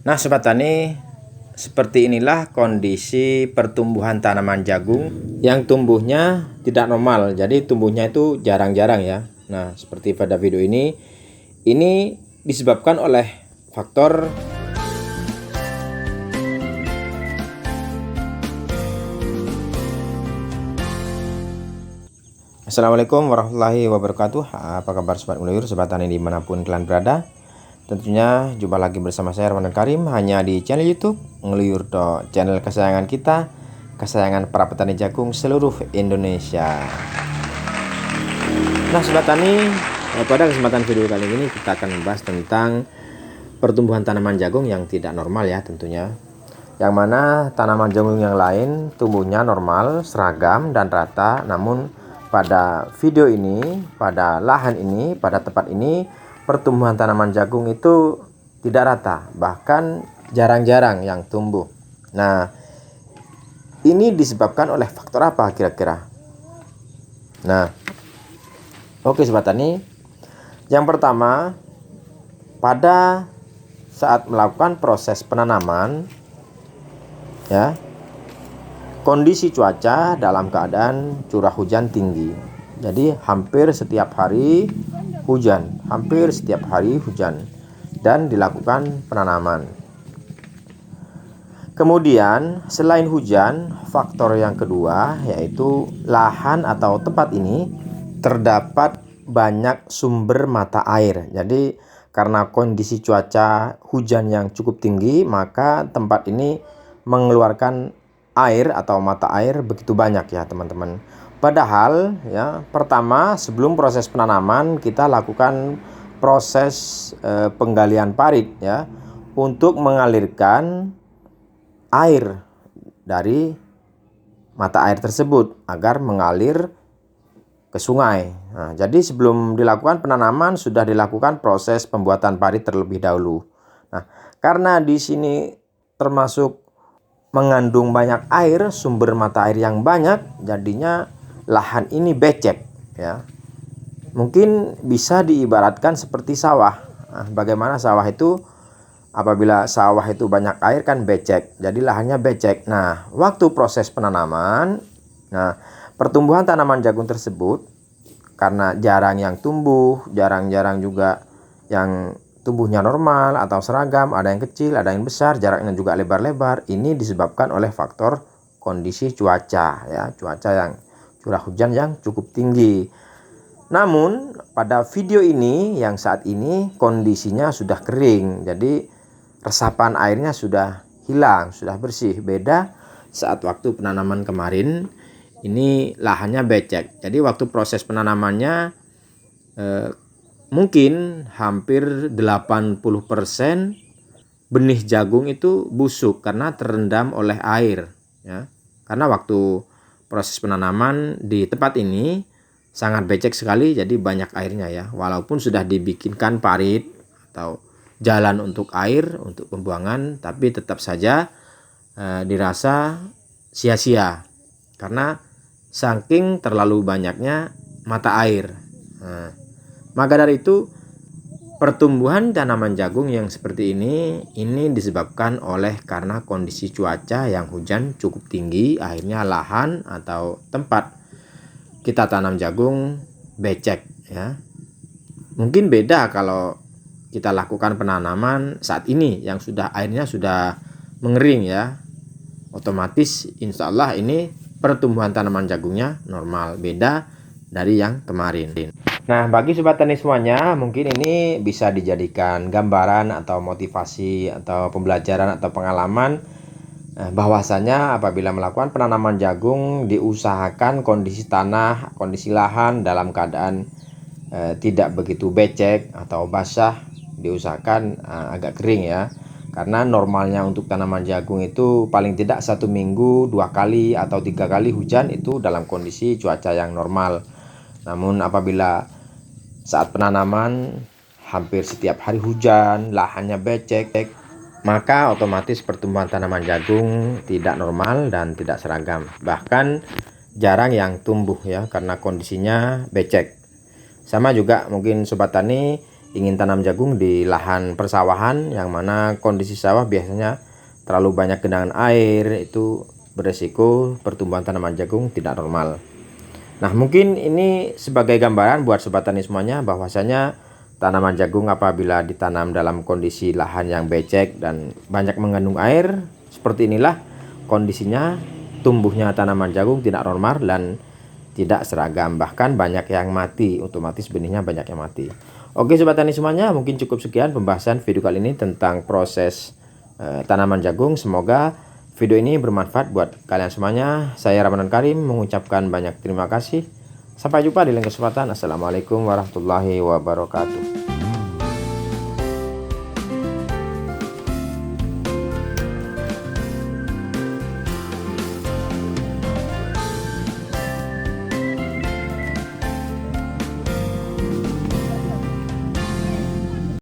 Nah, Sobat Tani, seperti inilah kondisi pertumbuhan tanaman jagung yang tumbuhnya tidak normal. Jadi tumbuhnya itu jarang-jarang ya. Nah, seperti pada video ini disebabkan oleh faktor Assalamualaikum warahmatullahi wabarakatuh. Apa kabar Sobat Ngeluyur, Sobat Tani dimanapun kalian berada. Tentunya jumpa lagi bersama saya Ramadan Karim hanya di channel YouTube Ngeluyur channel kesayangan kita, kesayangan para petani jagung seluruh Indonesia. Nah Sobat Tani, pada kesempatan video kali ini kita akan membahas tentang pertumbuhan tanaman jagung yang tidak normal ya tentunya. Yang mana tanaman jagung yang lain tumbuhnya normal, seragam dan rata, namun pada video ini, pada lahan ini, pada tempat ini pertumbuhan tanaman jagung itu tidak rata, bahkan jarang-jarang yang tumbuh. Nah, ini disebabkan oleh faktor apa kira-kira? Nah, oke Sobat Tani. Yang pertama, pada saat melakukan proses penanaman ya, kondisi cuaca dalam keadaan curah hujan tinggi. Jadi hampir setiap hari hujan, dan dilakukan penanaman. Kemudian selain hujan, faktor yang kedua yaitu lahan atau tempat ini terdapat banyak sumber mata air. Jadi karena kondisi cuaca hujan yang cukup tinggi, maka tempat ini mengeluarkan air atau mata air begitu banyak ya teman-teman. Padahal ya, pertama sebelum proses penanaman kita lakukan proses penggalian parit ya, untuk mengalirkan air dari mata air tersebut agar mengalir ke sungai. Nah, jadi sebelum dilakukan penanaman sudah dilakukan proses pembuatan parit terlebih dahulu. Nah, karena di sini termasuk mengandung banyak air, sumber mata air yang banyak, jadinya lahan ini becek ya. Mungkin bisa diibaratkan seperti sawah. Nah, bagaimana sawah itu, apabila sawah itu banyak air kan becek, jadi lahannya becek. Nah, waktu proses penanaman, pertumbuhan tanaman jagung tersebut karena jarang yang tumbuh, jarang-jarang juga yang tumbuhnya normal atau seragam, ada yang kecil, ada yang besar, jaraknya juga lebar-lebar. Ini disebabkan oleh faktor kondisi cuaca ya, cuaca yang curah hujan yang cukup tinggi. Namun pada video ini yang saat ini kondisinya sudah kering, jadi resapan airnya sudah hilang, sudah bersih. Beda saat waktu penanaman kemarin, ini lahannya becek. Jadi waktu proses penanamannya mungkin hampir 80% benih jagung itu busuk karena terendam oleh air ya. Karena waktu proses penanaman di tempat ini sangat becek sekali, jadi banyak airnya ya. Walaupun sudah dibikinkan parit atau jalan untuk air, untuk pembuangan, tapi tetap saja dirasa sia-sia karena saking terlalu banyaknya mata air. Nah, maka dari itu pertumbuhan tanaman jagung yang seperti ini disebabkan oleh karena kondisi cuaca yang hujan cukup tinggi, akhirnya lahan atau tempat kita tanam jagung becek ya. Mungkin beda kalau kita lakukan penanaman saat ini yang sudah airnya sudah mengering ya. Otomatis insya Allah ini pertumbuhan tanaman jagungnya normal, beda dari yang kemarin. Nah, bagi Sobat Tani semuanya, mungkin ini bisa dijadikan gambaran atau motivasi atau pembelajaran atau pengalaman bahwasanya apabila melakukan penanaman jagung diusahakan kondisi tanah, kondisi lahan dalam keadaan tidak begitu becek atau basah, diusahakan agak kering ya. Karena normalnya untuk tanaman jagung itu paling tidak 1 minggu 2 kali atau 3 kali hujan itu dalam kondisi cuaca yang normal. Namun apabila saat penanaman hampir setiap hari hujan, lahannya becek, maka otomatis pertumbuhan tanaman jagung tidak normal dan tidak seragam. Bahkan jarang yang tumbuh ya, karena kondisinya becek. Sama juga mungkin Sobat Tani ingin tanam jagung di lahan persawahan yang mana kondisi sawah biasanya terlalu banyak genangan air, itu beresiko pertumbuhan tanaman jagung tidak normal. Nah, mungkin ini sebagai gambaran buat sobat tani semuanya bahwasanya tanaman jagung apabila ditanam dalam kondisi lahan yang becek dan banyak mengandung air, seperti inilah kondisinya, tumbuhnya tanaman jagung tidak normal dan tidak seragam, bahkan banyak yang mati, otomatis benihnya banyak yang mati. Oke sobat tani semuanya, mungkin cukup sekian pembahasan video kali ini tentang proses tanaman jagung. Semoga video ini bermanfaat buat kalian semuanya. Saya Ramadan Karim mengucapkan banyak terima kasih. Sampai jumpa di lain kesempatan. Assalamualaikum warahmatullahi wabarakatuh.